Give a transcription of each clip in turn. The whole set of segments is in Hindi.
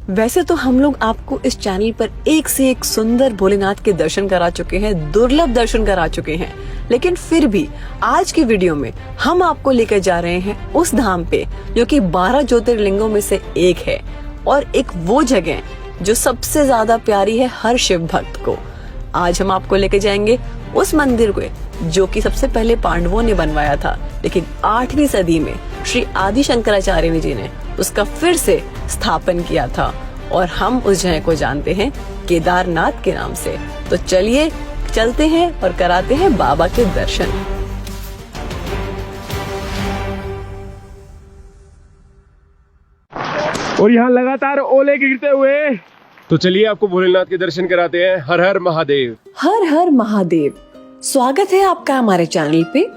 वैसे तो हम लोग आपको इस चैनल पर एक से एक सुंदर भोलेनाथ के दर्शन करा चुके हैं, दुर्लभ दर्शन करा चुके हैं, लेकिन फिर भी आज की वीडियो में हम आपको लेकर जा रहे हैं उस धाम पे जो कि 12 ज्योतिर्लिंगों में से एक है और एक वो जगह जो सबसे ज्यादा प्यारी है हर शिव भक्त को। आज हम आपको लेके जाएंगे उस मंदिर को जो कि सबसे पहले पांडवों ने बनवाया था, लेकिन 8वीं सदी में श्री आदि शंकराचार्य जी ने उसका फिर से स्थापन किया था और हम उस जगह को जानते हैं केदारनाथ के नाम से। तो चलिए चलते हैं और कराते हैं बाबा के दर्शन। और यहाँ लगातार ओले गिरते हुए, तो चलिए आपको भोलेनाथ के दर्शन कराते हैं। हर हर महादेव। हर हर महादेव। स्वागत है आपका हमारे चैनल पे।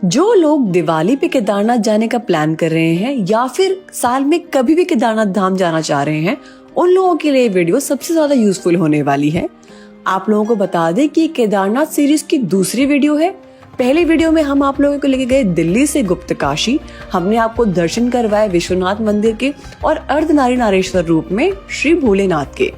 जो लोग दिवाली पे केदारनाथ जाने का प्लान कर रहे हैं या फिर साल में कभी भी केदारनाथ धाम जाना चाह रहे हैं, उन लोगों के लिए वीडियो सबसे ज्यादा यूजफुल होने वाली है। आप लोगों को बता दें कि केदारनाथ सीरीज की दूसरी वीडियो है। पहली वीडियो में हम आप लोगों को लेके गए दिल्ली से गुप्त काशी। हमने आपको दर्शन करवाए विश्वनाथ मंदिर के और अर्धनारीश्वर रूप में श्री भोलेनाथ के।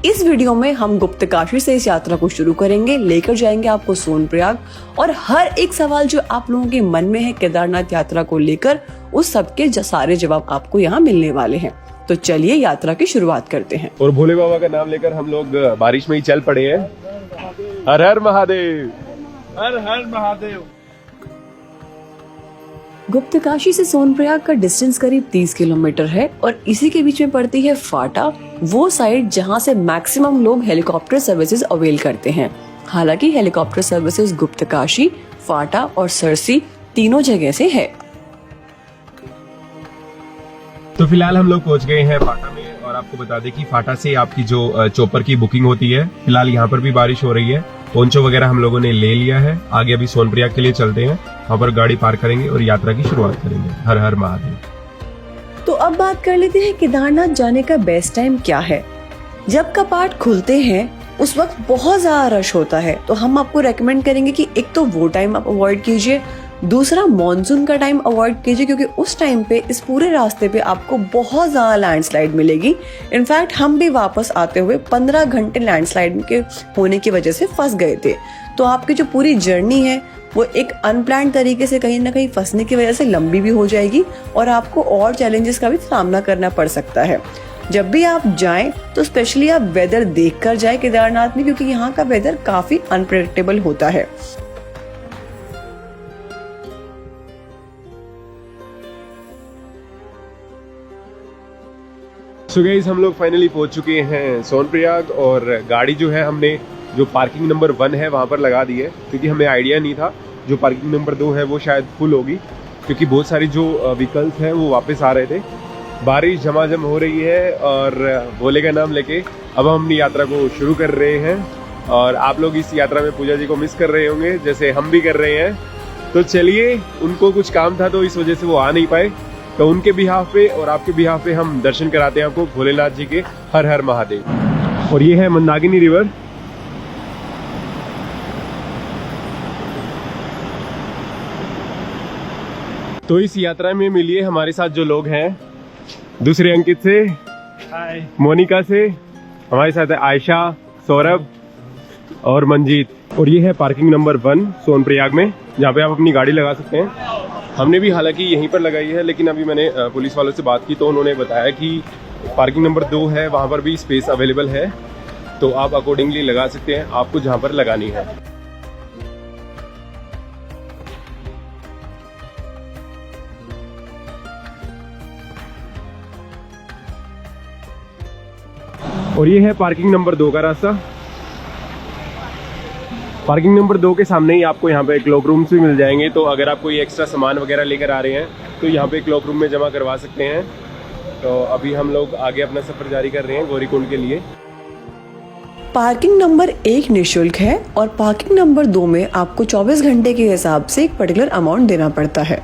इस वीडियो में हम गुप्त काशी से इस यात्रा को शुरू करेंगे, लेकर जाएंगे आपको सोनप्रयाग और हर एक सवाल जो आप लोगों के मन में है केदारनाथ यात्रा को लेकर, उस सबके सारे जवाब आपको यहाँ मिलने वाले हैं। तो चलिए यात्रा की शुरुआत करते हैं। और भोले बाबा का नाम लेकर हम लोग बारिश में ही चल पड़े हैं। हर हर महादेव। हर हर महादेव। गुप्त काशी से सोनप्रयाग का डिस्टेंस करीब 30 किलोमीटर है और इसी के बीच में पड़ती है फाटा, वो साइड जहां से मैक्सिमम लोग हेलीकॉप्टर सर्विसेज अवेल करते हैं। हालांकि हेलीकॉप्टर सर्विसेज गुप्त काशी, फाटा और सरसी तीनों जगह से है। तो फिलहाल हम लोग पहुंच गए हैं फाटा में और आपको बता दें कि फाटा से आपकी जो चोपर की बुकिंग होती है। फिलहाल यहाँ पर भी बारिश हो रही है, पोंचो वगैरह हम लोगों ने ले लिया है। आगे अभी सोनप्रयाग के लिए चलते हैं, वहाँ पर गाड़ी पार्क करेंगे और यात्रा की शुरुआत करेंगे। हर हर महादेव। तो अब बात कर लेते हैं केदारनाथ जाने का बेस्ट टाइम क्या है। जब कपाट खुलते हैं उस वक्त बहुत ज्यादा रश होता है, तो हम आपको रेकमेंड करेंगे कि एक तो वो टाइम आप अवॉइड कीजिए, दूसरा मॉनसून का टाइम अवॉइड कीजिए क्योंकि उस टाइम पे इस पूरे रास्ते पे आपको बहुत ज्यादा लैंडस्लाइड मिलेगी। इनफैक्ट हम भी वापस आते हुए 15 घंटे लैंडस्लाइड के होने की वजह से फंस गए थे। तो आपकी जो पूरी जर्नी है वो एक अनप्लान्ड तरीके से कहीं ना कहीं फंसने की वजह से लंबी भी हो जाएगी और आपको और चैलेंजेस का भी सामना करना पड़ सकता है। जब भी आप जाएं तो स्पेशली आप वेदर देखकर जाएं केदारनाथ में, क्योंकि यहाँ का वेदर काफी अनप्रेडिक्टेबल होता है। सो गाइस, हम लोग फाइनली पहुंच चुके हैं सोनप्रयाग और गाड़ी जो है हमने जो पार्किंग नंबर 1 है वहां पर लगा दी है, क्योंकि हमें आइडिया नहीं था जो पार्किंग नंबर 2 है वो शायद फुल होगी, क्योंकि बहुत सारी जो व्हीकल्स हैं वो वापस आ रहे थे। बारिश झमाझम हो रही है और भोले का नाम लेके अब हम अपनी यात्रा को शुरू कर रहे हैं। और आप लोग इस यात्रा में पूजा जी को मिस कर रहे होंगे जैसे हम भी कर रहे हैं। तो चलिए, उनको कुछ काम था तो इस वजह से वो आ नहीं पाए, तो उनके बिहाफ पे और आपके बिहाफ पे हम दर्शन कराते हैं आपको भोलेनाथ जी के। हर हर महादेव। और ये है मंदाकिनी रिवर। तो इस यात्रा में मिलिए हमारे साथ जो लोग हैं, दूसरे अंकित से, हाय, मोनिका से, हमारे साथ है आयशा, सौरभ और मंजीत। और ये है पार्किंग नंबर 1 सोनप्रयाग में, जहाँ पे आप अपनी गाड़ी लगा सकते हैं। हमने भी हालांकि यहीं पर लगाई है, लेकिन अभी मैंने पुलिस वालों से बात की तो उन्होंने बताया कि पार्किंग नंबर 2 है, वहाँ पर भी स्पेस अवेलेबल है, तो आप अकॉर्डिंगली लगा सकते हैं आपको जहाँ पर लगानी है। और ये है पार्किंग नंबर 2 का रास्ता। पार्किंग नंबर 2 के सामने ही आपको यहाँ पे क्लॉक रूम्स भी मिल जाएंगे, तो अगर आप कोई एक्स्ट्रा सामान वगैरह लेकर आ रहे हैं तो यहाँ पे क्लॉक रूम में जमा करवा सकते हैं। तो अभी हम लोग आगे अपना सफर जारी कर रहे हैं गौरीकुंड के लिए। पार्किंग नंबर 1 निःशुल्क है और पार्किंग नंबर 2 में आपको 24 घंटे के हिसाब से एक पर्टिकुलर अमाउंट देना पड़ता है।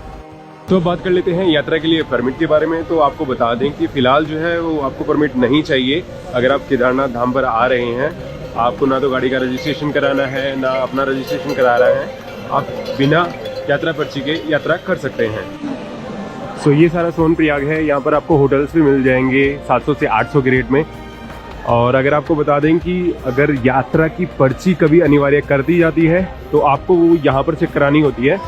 तो बात कर लेते हैं यात्रा के लिए परमिट के बारे में। तो आपको बता दें कि फिलहाल जो है वो आपको परमिट नहीं चाहिए। अगर आप केदारनाथ धाम पर आ रहे हैं, आपको ना तो गाड़ी का रजिस्ट्रेशन कराना है ना अपना रजिस्ट्रेशन कराना है, आप बिना यात्रा पर्ची के यात्रा कर सकते हैं। सो ये सारा सोनप्रयाग है। यहाँ पर आपको होटल्स भी मिल जाएंगे 700 से 800 के रेट में। और अगर आपको बता दें कि अगर यात्रा की पर्ची कभी अनिवार्य कर दी जाती है तो आपको वो यहाँ पर चेक करानी होती है।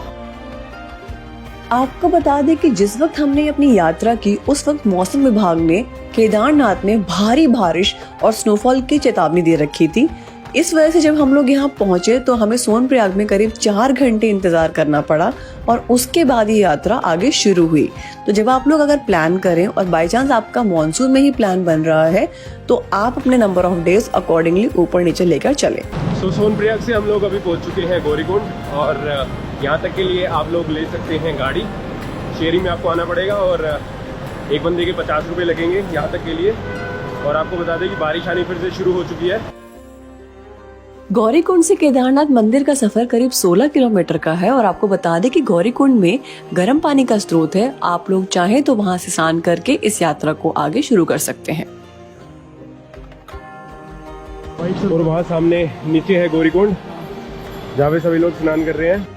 आपको बता दें कि जिस वक्त हमने अपनी यात्रा की उस वक्त मौसम विभाग ने केदारनाथ में भारी बारिश और स्नोफॉल की चेतावनी दे रखी थी। इस वजह से जब हम लोग यहाँ पहुंचे तो हमें सोनप्रयाग में करीब 4 घंटे इंतजार करना पड़ा और उसके बाद ये यात्रा आगे शुरू हुई। तो जब आप लोग अगर प्लान करें और बाय चांस आपका मॉनसून में ही प्लान बन रहा है तो आप अपने नंबर ऑफ डेज अकॉर्डिंगली ऊपर नीचे लेकर चलें। सो सोनप्रयाग से हम लोग अभी पहुंच चुके हैं गौरीकुंड और यहाँ तक के लिए आप लोग ले सकते हैं गाड़ी। शेयरिंग में आपको आना पड़ेगा और एक बंदे के 50 रुपये लगेंगे यहाँ तक के लिए। और आपको बता दें कि बारिश आनी फिर से शुरू हो चुकी है। गौरीकुंड से केदारनाथ मंदिर का सफर करीब 16 किलोमीटर का है और आपको बता दें कि गौरीकुंड में गर्म पानी का स्रोत है। आप लोग चाहें तो वहां से स्नान करके इस यात्रा को आगे शुरू कर सकते हैं। और वहाँ सामने नीचे है गौरीकुंड जहाँ पे सभी लोग स्नान कर रहे हैं।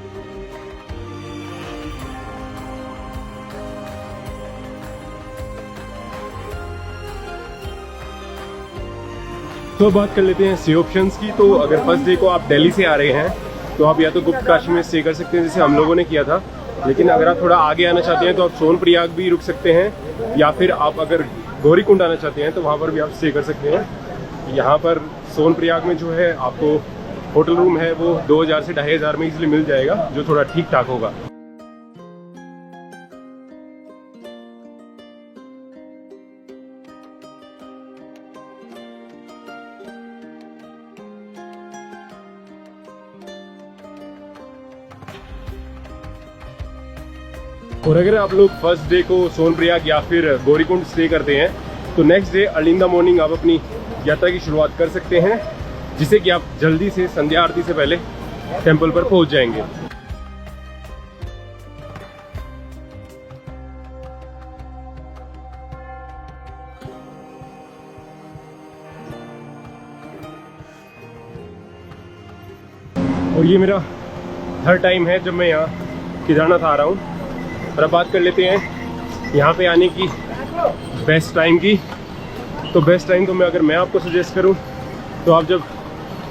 तो बात कर लेते हैं स्टे ऑप्शंस की। तो अगर फर्स्ट डे को आप दिल्ली से आ रहे हैं तो आप या तो गुप्त काशी में स्टे कर सकते हैं जैसे हम लोगों ने किया था। लेकिन अगर आप थोड़ा आगे आना चाहते हैं तो आप सोनप्रयाग भी रुक सकते हैं या फिर आप अगर गौरीकुंड आना चाहते हैं तो वहाँ पर भी आप स्टे कर सकते हैं। यहाँ पर सोनप्रयाग में जो है आपको होटल रूम है वो 2000 से 2500 में इजीली मिल जाएगा, जो थोड़ा ठीक ठाक होगा। और अगर आप लोग फर्स्ट डे को सोनप्रयाग या फिर गौरीकुंड स्टे करते हैं तो next day early in the morning आप अपनी यात्रा की शुरुआत कर सकते हैं, जिससे कि आप जल्दी से संध्या आरती से पहले टेंपल पर पहुंच जाएंगे। और ये मेरा थर्ड टाइम है जब मैं यहाँ केदारनाथ आ रहा हूँ। और अब बात कर लेते हैं यहाँ पे आने की बेस्ट टाइम की। तो बेस्ट टाइम तो अगर मैं आपको सजेस्ट करूँ तो आप जब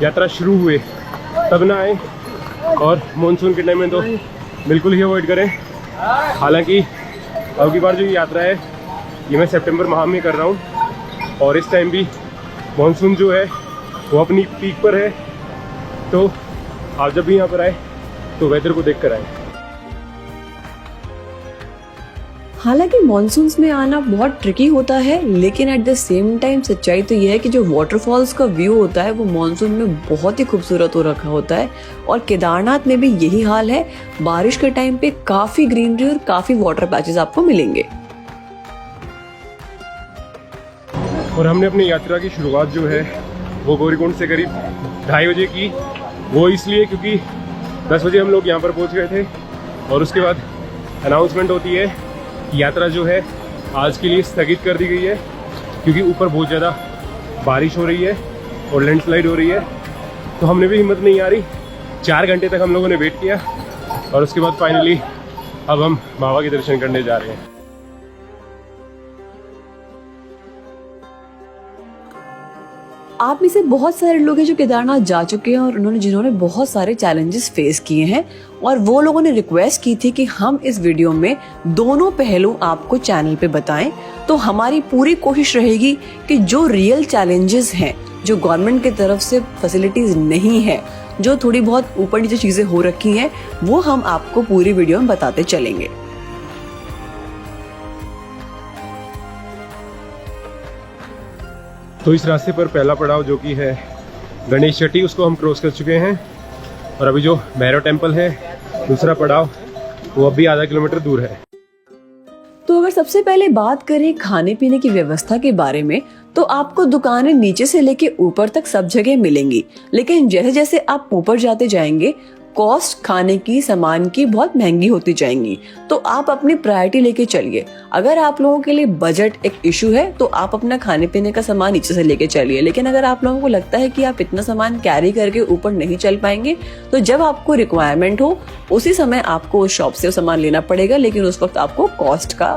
यात्रा शुरू हुए तब ना आए, और मॉनसून के टाइम में तो बिल्कुल ही अवॉइड करें। हालांकि अब की बार जो यात्रा है ये मैं सितंबर माह में कर रहा हूँ और इस टाइम भी मॉनसून जो है वो अपनी पीक पर है। तो आप जब भी यहाँ पर आए तो वेदर को देख कर आए। हालांकि मॉनसून्स में आना बहुत ट्रिकी होता है, लेकिन एट द सेम टाइम सच्चाई तो यह है कि जो वाटरफॉल्स का व्यू होता है वो मॉनसून में बहुत ही खूबसूरत हो रखा होता है। और केदारनाथ में भी यही हाल है। बारिश के टाइम पे काफी ग्रीनरी और काफी वाटर पैचेस आपको मिलेंगे। और हमने अपनी यात्रा की शुरुआत जो है वो गौरीकुंड से करीब 2:30 बजे की। वो इसलिए क्योंकि 10 बजे हम लोग यहाँ पर पहुँच गए थे और उसके बाद अनाउंसमेंट होती है यात्रा जो है आज के लिए स्थगित कर दी गई है, क्योंकि ऊपर बहुत ज़्यादा बारिश हो रही है और लैंडस्लाइड हो रही है। तो हमने भी हिम्मत नहीं आ रही, 4 घंटे तक हम लोगों ने वेट किया और उसके बाद फाइनली अब हम बाबा के दर्शन करने जा रहे हैं। आप में से बहुत सारे लोग हैं जो केदारनाथ जा चुके हैं और जिन्होंने बहुत सारे चैलेंजेस फेस किए हैं, और वो लोगों ने रिक्वेस्ट की थी कि हम इस वीडियो में दोनों पहलू आपको चैनल पे बताएं। तो हमारी पूरी कोशिश रहेगी कि जो रियल चैलेंजेस हैं, जो गवर्नमेंट की तरफ से फैसिलिटीज नहीं है, जो थोड़ी बहुत ऊपर नीचे चीजें हो रखी हैं, वो हम आपको पूरी वीडियो में बताते चलेंगे। तो इस रास्ते पर पहला पड़ाव जो कि है गणेश चट्टी, उसको हम क्रॉस कर चुके हैं। और अभी जो भैरव टेम्पल है दूसरा पड़ाव, वो अभी आधा किलोमीटर दूर है। तो अगर सबसे पहले बात करें खाने पीने की व्यवस्था के बारे में, तो आपको दुकानें नीचे से लेके ऊपर तक सब जगह मिलेंगी। लेकिन जैसे जैसे आप ऊपर जाते जाएंगे कॉस्ट खाने की सामान की बहुत महंगी होती जाएंगी। तो आप अपनी प्रायोरिटी लेके चलिए। अगर आप लोगों के लिए बजट एक इशू है तो आप अपना खाने पीने का सामान नीचे से लेके चलिए, लेकिन अगर आप लोगों को लगता है कि आप इतना सामान कैरी करके ऊपर नहीं चल पाएंगे तो जब आपको रिक्वायरमेंट हो उसी समय आपको उस शॉप से सामान लेना पड़ेगा, लेकिन उस वक्त आपको कॉस्ट का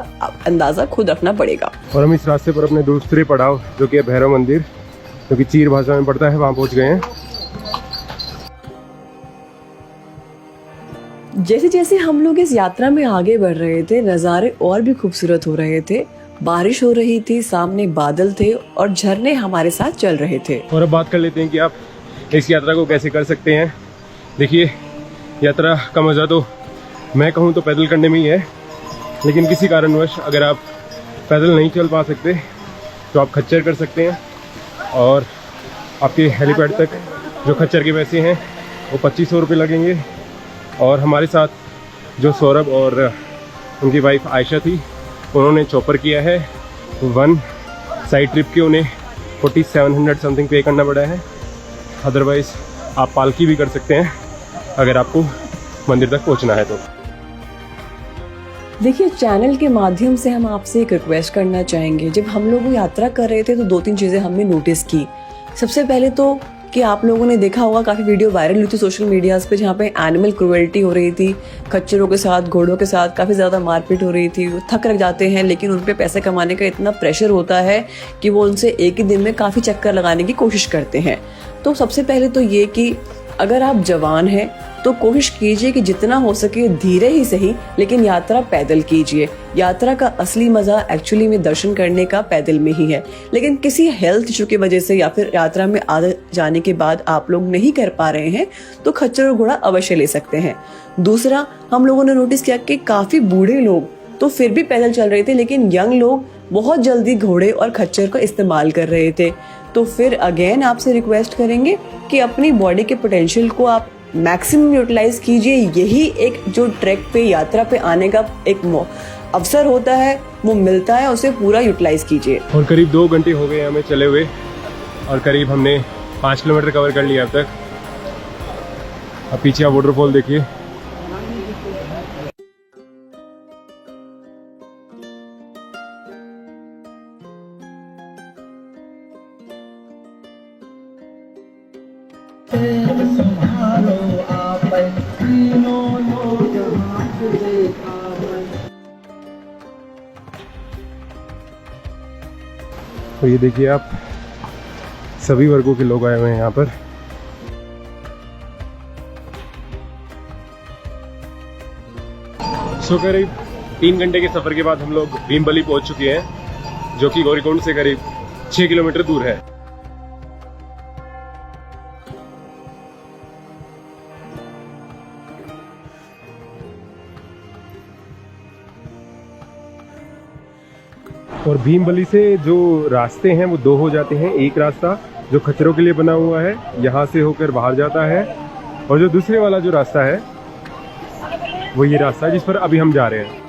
अंदाजा खुद रखना पड़ेगा। और हम इस रास्ते पर अपने दूसरे पड़ाव जो कि भैरव मंदिर, जो कि चीर भाषा में पड़ता है, वहां पहुंच गए हैं। जैसे जैसे हम लोग इस यात्रा में आगे बढ़ रहे थे, नज़ारे और भी खूबसूरत हो रहे थे। बारिश हो रही थी, सामने बादल थे और झरने हमारे साथ चल रहे थे। और अब बात कर लेते हैं कि आप इस यात्रा को कैसे कर सकते हैं। देखिए, यात्रा का मज़ा तो मैं कहूँ तो पैदल करने में ही है, लेकिन किसी कारणवश अगर आप पैदल नहीं चल पा सकते तो आप खच्चर कर सकते हैं। और आपके हेलीपैड तक जो खच्चर के पैसे हैं वो 2500 रुपये लगेंगे। और हमारे साथ जो सौरभ और उनकी वाइफ आयशा थी, उन्होंने चॉपर किया है। वन साइड ट्रिप के उन्हें 4700 समथिंग पे करना पड़ा है। अदरवाइज़ आप पालकी भी कर सकते हैं अगर आपको मंदिर तक पहुंचना है तो। देखिए, चैनल के माध्यम से हम आपसे एक रिक्वेस्ट करना चाहेंगे। जब हम लोग यात्रा कर रहे थे तो 2-3 चीज़ें हमने नोटिस की। सबसे पहले तो कि आप लोगों ने देखा होगा, काफ़ी वीडियो वायरल हुई थी सोशल मीडियाज़ पे जहाँ पे एनिमल क्रुएल्टी हो रही थी। खच्चरों के साथ, घोड़ों के साथ काफ़ी ज़्यादा मारपीट हो रही थी। वो थक रख जाते हैं, लेकिन उन पे पैसे कमाने का इतना प्रेशर होता है कि वो उनसे एक ही दिन में काफ़ी चक्कर लगाने की कोशिश करते हैं। तो सबसे पहले तो ये कि अगर आप जवान हैं तो कोशिश कीजिए कि जितना हो सके धीरे ही सही, लेकिन यात्रा पैदल कीजिए। यात्रा का असली मजा एक्चुअली में दर्शन करने का पैदल में ही है। लेकिन किसी हेल्थ इशू की वजह से या फिर यात्रा में आ जाने के बाद आप लोग नहीं कर पा रहे हैं तो खच्चर और घोड़ा अवश्य ले सकते हैं। दूसरा, हम लोगों ने नोटिस किया कि काफी बूढ़े लोग तो फिर भी पैदल चल रहे थे, लेकिन यंग लोग बहुत जल्दी घोड़े और खच्चर का इस्तेमाल कर रहे थे। तो फिर अगेन आपसे रिक्वेस्ट करेंगे कि अपनी बॉडी के पोटेंशियल को आप मैक्सिमम यूटिलाइज कीजिए। यही एक जो ट्रैक पे, यात्रा पे आने का एक अवसर होता है, वो मिलता है, उसे पूरा यूटिलाइज कीजिए। और करीब 2 घंटे हो गए हमें चले हुए और करीब हमने 5 किलोमीटर कवर कर लिया अब तक। अब पीछे आप वाटरफॉल देखिए। तो ये देखिए आप, सभी वर्गों के लोग आए हुए हैं यहाँ पर। सो करीब 3 घंटे के सफर के बाद हम लोग भीमबली पहुंच चुके हैं, जो कि गौरीकुंड से करीब 6 किलोमीटर दूर है। और भीमबली से जो रास्ते हैं वो 2 हो जाते हैं। एक रास्ता जो खच्चरों के लिए बना हुआ है, यहाँ से होकर बाहर जाता है, और जो दूसरे वाला जो रास्ता है वो ये रास्ता है जिस पर अभी हम जा रहे हैं।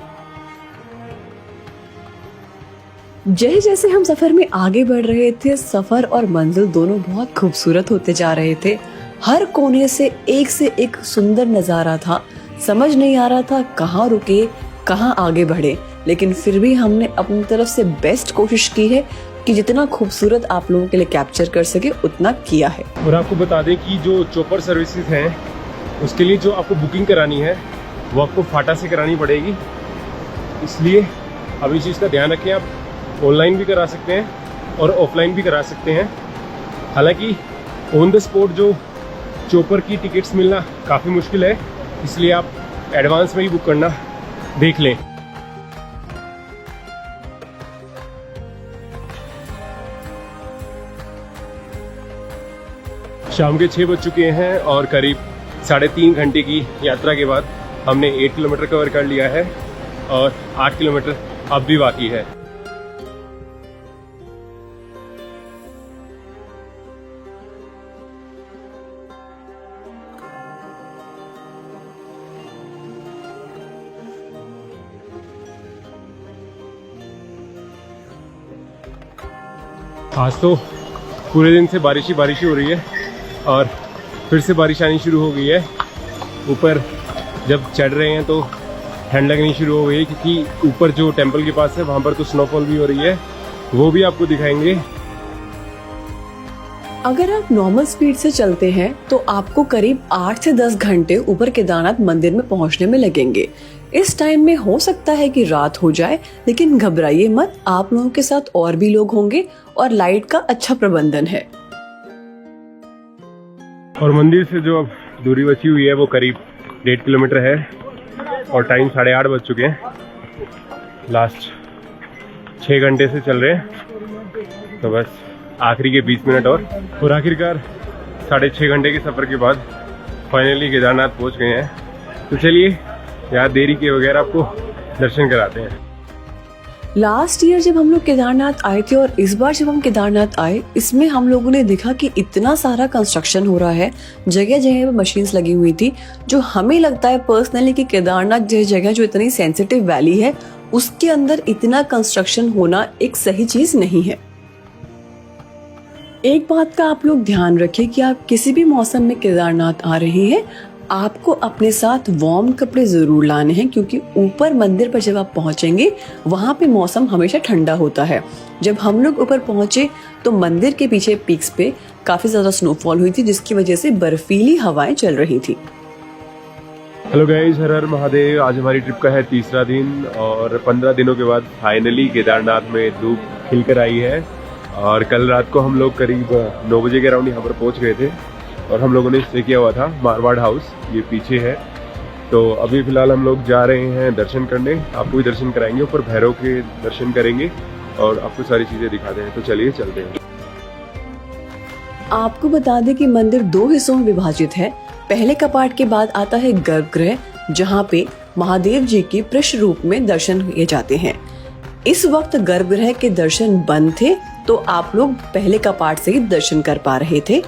जैसे जैसे हम सफर में आगे बढ़ रहे थे, सफर और मंजिल दोनों बहुत खूबसूरत होते जा रहे थे। हर कोने से एक सुंदर नजारा था। समझ नहीं आ रहा था कहाँ रुके, कहाँ आगे बढ़े, लेकिन फिर भी हमने अपनी तरफ से बेस्ट कोशिश की है कि जितना खूबसूरत आप लोगों के लिए कैप्चर कर सके उतना किया है। और आपको बता दें कि जो चॉपर सर्विसेज हैं उसके लिए जो आपको बुकिंग करानी है वो आपको फाटा से करानी पड़ेगी। इसलिए अब इस चीज़ का ध्यान रखें। आप ऑनलाइन भी करा सकते हैं और ऑफलाइन भी करा सकते हैं। हालांकि ऑन द स्पॉट जो चॉपर की टिकट्स मिलना काफ़ी मुश्किल है, इसलिए आप एडवांस में ही बुक करना देख लें। शाम के 6 बज चुके हैं और करीब 3.5 घंटे की यात्रा के बाद हमने 8 किलोमीटर कवर कर लिया है और 8 किलोमीटर अब भी बाकी है। आज तो पूरे दिन से बारिश ही हो रही है और फिर से बारिश आनी शुरू हो गई है। ऊपर जब चढ़ रहे हैं तो ठंड लगनी शुरू हो गई है, क्योंकि ऊपर जो टेंपल के पास है वहाँ पर तो स्नोफॉल भी हो रही है, वो भी आपको दिखाएंगे। अगर आप नॉर्मल स्पीड से चलते हैं तो आपको करीब 8 से 10 घंटे ऊपर केदारनाथ मंदिर में पहुंचने में लगेंगे। इस टाइम में हो सकता है कि रात हो जाए, लेकिन घबराइए मत, आप लोगों के साथ और भी लोग होंगे और लाइट का अच्छा प्रबंधन है। और मंदिर से जो अब दूरी बची हुई है वो करीब 1.5 किलोमीटर है और टाइम 8:30 बज चुके हैं। लास्ट 6 घंटे से चल रहे हैं, तो बस आखिरी के 20 मिनट और आखिरकार 6.5 घंटे के सफर के बाद फाइनली केदारनाथ पहुंच गए हैं। तो चलिए यार देरी के बगैर आपको दर्शन कराते हैं। लास्ट ईयर जब हम लोग केदारनाथ आए थे और इस बार जब हम केदारनाथ आए, इसमें हम लोगों ने देखा कि इतना सारा कंस्ट्रक्शन हो रहा है, जगह जगह पे मशीन्स लगी हुई थी, जो हमें लगता है पर्सनली कि केदारनाथ जैसी जगह जो इतनी सेंसिटिव वैली है उसके अंदर इतना कंस्ट्रक्शन होना एक सही चीज नहीं है। एक बात का आप लोग ध्यान रखें कि आप किसी भी मौसम में केदारनाथ आ रहे हैं, आपको अपने साथ वार्म कपड़े जरूर लाने हैं, क्योंकि ऊपर मंदिर पर जब आप पहुंचेंगे वहां पे मौसम हमेशा ठंडा होता है। जब हम लोग ऊपर पहुंचे तो मंदिर के पीछे पीक्स पे काफी ज्यादा स्नोफॉल हुई थी, जिसकी वजह से बर्फीली हवाएं चल रही थी। हेलो गाइस, हर हर महादेव। आज हमारी ट्रिप का है तीसरा दिन और 15 दिनों के बाद फाइनली केदारनाथ में धूप खिलकर आई है। और कल रात को हम लोग करीब 9 बजे के अराउंड यहाँ पर पहुँच गए थे और हम लोगों ने स्टे किया हुआ था मारवाड़ हाउस, ये पीछे है। तो अभी फिलहाल हम लोग जा रहे हैं दर्शन करने, आपको भी दर्शन कराएंगे, ऊपर भैरव के दर्शन करेंगे और आपको सारी चीजें दिखाते हैं। तो चलिए चलते हैं। आपको बता दें कि मंदिर 2 हिस्सों में विभाजित है। पहले कपाट के बाद आता है गर्भगृह, जहाँ पे महादेव जी के पृष्ठ रूप में दर्शन किए जाते हैं। इस वक्त गर्भगृह के दर्शन बंद थे, तो आप लोग पहले कपाट से ही दर्शन कर पा रहे थे।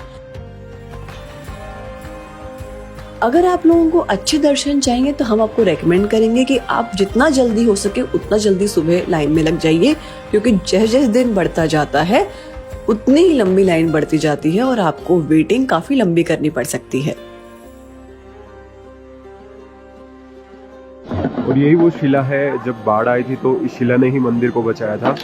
अगर आप लोगों को अच्छे दर्शन चाहिए तो हम आपको रेकमेंड करेंगे कि आप जितना जल्दी हो सके उतना जल्दी सुबह लाइन में लग जाइए, क्योंकि जैसे दिन बढ़ता जाता है उतनी ही लंबी लाइन बढ़ती जाती है और आपको वेटिंग काफी लंबी करनी पड़ सकती है। और यही वो शिला है, जब बाढ़ आई थी तो इस शिला ने ही मंदिर को बचाया था।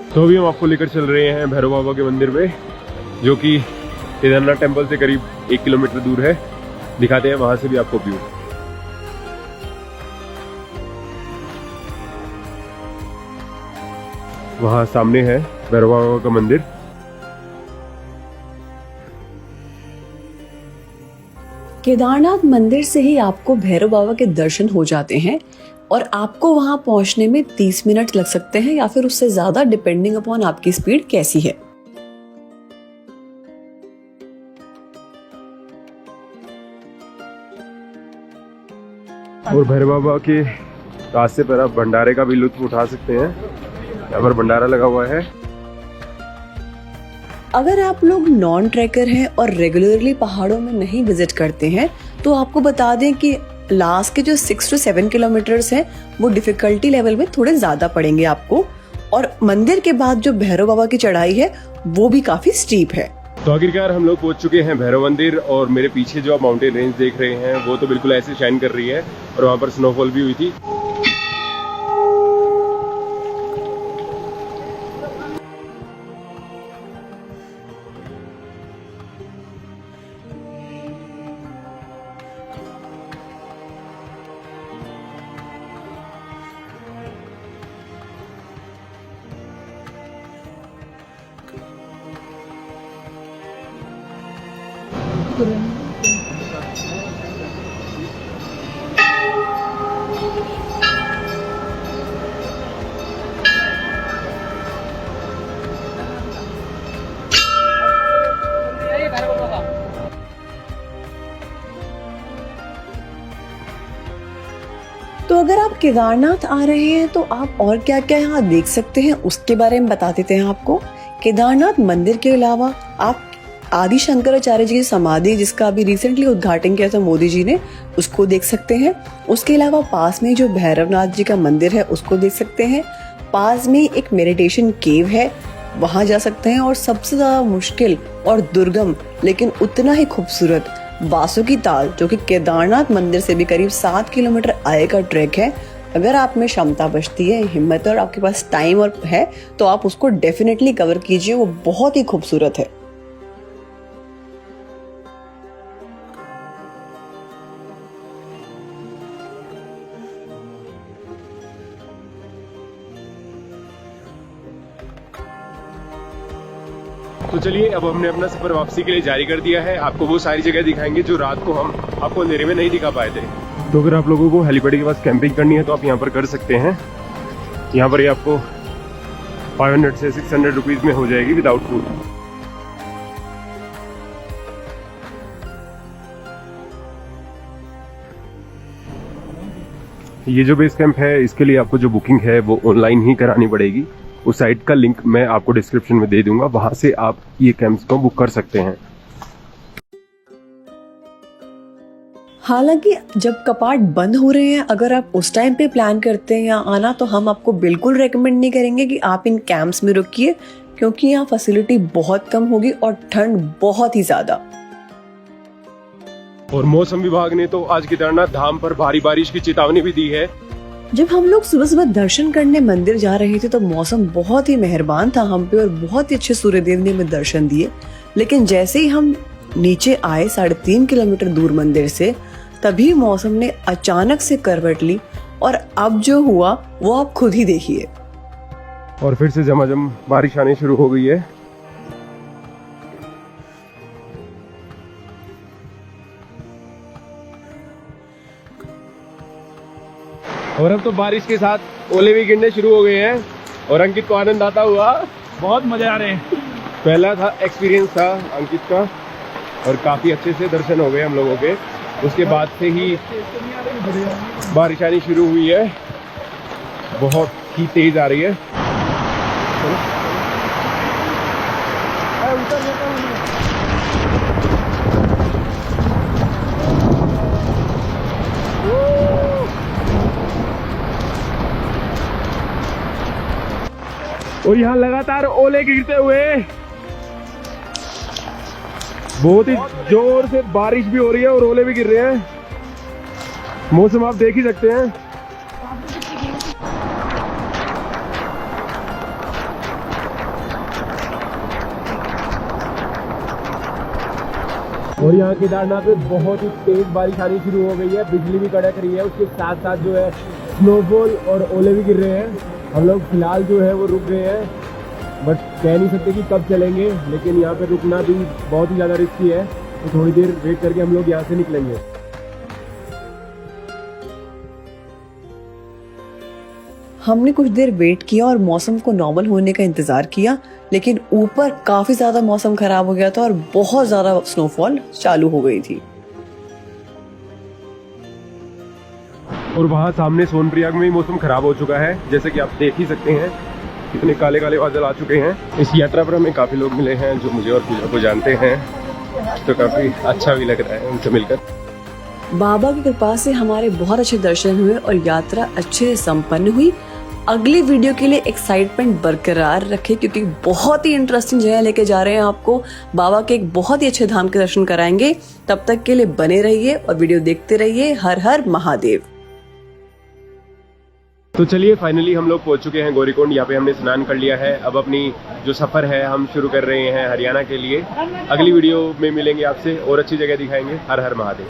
तो अभी हम आपको लेकर चल रहे हैं भैरव बाबा के मंदिर में, जो कि केदारनाथ टेम्पल से करीब 1 किलोमीटर दूर है। दिखाते हैं वहां से भी आपको व्यू। वहां सामने है भैरव बाबा का मंदिर। केदारनाथ मंदिर से ही आपको भैरव बाबा के दर्शन हो जाते हैं और आपको वहां पहुंचने में 30 मिनट लग सकते हैं या फिर उससे ज्यादा, डिपेंडिंग अपॉन आपकी स्पीड कैसी है। और भैरव बाबा के रास्ते पर आप भंडारे का भी लुत्फ उठा सकते हैं। यहाँ पर भंडारा लगा हुआ है। अगर आप लोग नॉन ट्रैकर हैं और रेगुलरली पहाड़ों में नहीं विजिट करते हैं, तो आपको बता दें कि लास्ट के जो 6 to 7 किलोमीटर्स हैं वो डिफिकल्टी लेवल में थोड़े ज्यादा पड़ेंगे आपको, और मंदिर के बाद जो भैरव बाबा की चढ़ाई है वो भी काफी स्टीप है। तो आखिरकार हम लोग पहुंच चुके हैं भैरव मंदिर और मेरे पीछे जो आप माउंटेन रेंज देख रहे हैं वो तो बिल्कुल ऐसे शाइन कर रही है और वहां पर स्नोफॉल भी हुई थी। तो अगर आप केदारनाथ आ रहे हैं तो आप और क्या क्या यहाँ देख सकते हैं उसके बारे में बता देते हैं आपको। केदारनाथ मंदिर के अलावा आप आदि शंकराचार्य जी की समाधि, जिसका अभी रिसेंटली उद्घाटन किया था मोदी जी ने, उसको देख सकते हैं। उसके अलावा पास में जो भैरवनाथ जी का मंदिर है उसको देख सकते हैं। पास में एक मेडिटेशन केव है, वहां जा सकते हैं। और सबसे ज्यादा मुश्किल और दुर्गम लेकिन उतना ही खूबसूरत बासुकी ताल, जो कि केदारनाथ मंदिर से भी करीब 7 किलोमीटर आगे का ट्रैक है। अगर आप में क्षमता बचती है, हिम्मत है और आपके पास टाइम और है तो आप उसको डेफिनेटली कवर कीजिए, वो बहुत ही खूबसूरत है। तो चलिए, अब हमने अपना सफर वापसी के लिए जारी कर दिया है। आपको वो सारी जगह दिखाएंगे जो रात को हम आपको अंधेरे में नहीं दिखा पाए थे। तो अगर आप लोगों को हेलीपैड के पास कैंपिंग करनी है तो आप यहाँ पर कर सकते हैं। यहाँ पर ये आपको 500 से 600 रुपीज में हो जाएगी विदाउट फूड। ये जो बेस कैंप है, इसके लिए आपको जो बुकिंग है वो ऑनलाइन ही करानी पड़ेगी। उस साइट का लिंक मैं आपको डिस्क्रिप्शन में दे दूंगा, वहां से आप ये कैंप्स को बुक कर सकते हैं। हालांकि जब कपाट बंद हो रहे हैं, अगर आप उस टाइम पे प्लान करते हैं यहाँ आना, तो हम आपको बिल्कुल रेकमेंड नहीं करेंगे कि आप इन कैंप्स में रुकिए, क्योंकि यहाँ फैसिलिटी बहुत कम होगी और ठंड बहुत ही ज्यादा। और मौसम विभाग ने तो आज केदारनाथ धाम पर भारी बारिश की चेतावनी भी दी है। जब हम लोग सुबह सुबह दर्शन करने मंदिर जा रहे थे तो मौसम बहुत ही मेहरबान था हम पे और बहुत ही अच्छे सूर्यदेव ने हमें दर्शन दिए। लेकिन जैसे ही हम नीचे आए 3.5 किलोमीटर दूर मंदिर से, तभी मौसम ने अचानक से करवट ली और अब जो हुआ वो आप खुद ही देखिए। और फिर से झमाझम बारिश आनी शुरू हो गई है। और अब तो बारिश के साथ ओले भी गिरने शुरू हो गए हैं और अंकित को आनंद आता हुआ। बहुत मजे आ रहे हैं। पहला था एक्सपीरियंस था अंकित का और काफी अच्छे से दर्शन हो गए हम लोगों के। उसके बाद से ही बारिश आनी शुरू हुई है, बहुत ही तेज आ रही है। और यहाँ लगातार ओले गिरते हुए बहुत ही जोर से बारिश भी हो रही है और ओले भी गिर रहे हैं। मौसम आप देख ही सकते हैं। और यहाँ केदारनाथ में बहुत ही तेज बारिश आनी शुरू हो गई है, बिजली भी कड़क रही है, उसके साथ साथ जो है स्नोफॉल और ओले भी गिर रहे हैं। हम लोग फिलहाल जो है वो रुक गए हैं, बट कह नहीं सकते कि कब चलेंगे, लेकिन यहाँ पे रुकना भी बहुत ही ज़्यादा रिस्की है, तो थोड़ी देर वेट करके हम लोग यहाँ से निकलेंगे। हमने कुछ देर वेट किया और मौसम को नॉर्मल होने का इंतजार किया, लेकिन ऊपर काफी ज्यादा मौसम खराब हो गया था और बहुत ज्यादा स्नोफॉल चालू हो गई थी। और वहाँ सामने सोनप्रयाग में भी मौसम खराब हो चुका है, जैसे कि आप देख ही सकते हैं कितने काले काले बादल आ चुके हैं। इस यात्रा पर हमें काफ़ी लोग मिले हैं जो मुझे और पूजा को जानते हैं, तो काफ़ी अच्छा भी लग रहा है उनसे मिलकर। बाबा की कृपा से हमारे बहुत अच्छे दर्शन हुए और यात्रा अच्छे से संपन्न हुई। अगली वीडियो के लिए एक्साइटमेंट बरकरार रखें, क्योंकि बहुत ही इंटरेस्टिंग जगह लेके जा रहे हैं आपको। बाबा के एक बहुत ही अच्छे धाम के दर्शन कराएंगे। तब तक के लिए बने रहिए और वीडियो देखते रहिए। हर हर महादेव। तो चलिए, फाइनली हम लोग पहुंच चुके हैं गौरीकुंड। यहाँ पे हमने स्नान कर लिया है। अब अपनी जो सफ़र है हम शुरू कर रहे हैं हरियाणा के लिए। अगली वीडियो में मिलेंगे आपसे और अच्छी जगह दिखाएंगे। हर हर महादेव।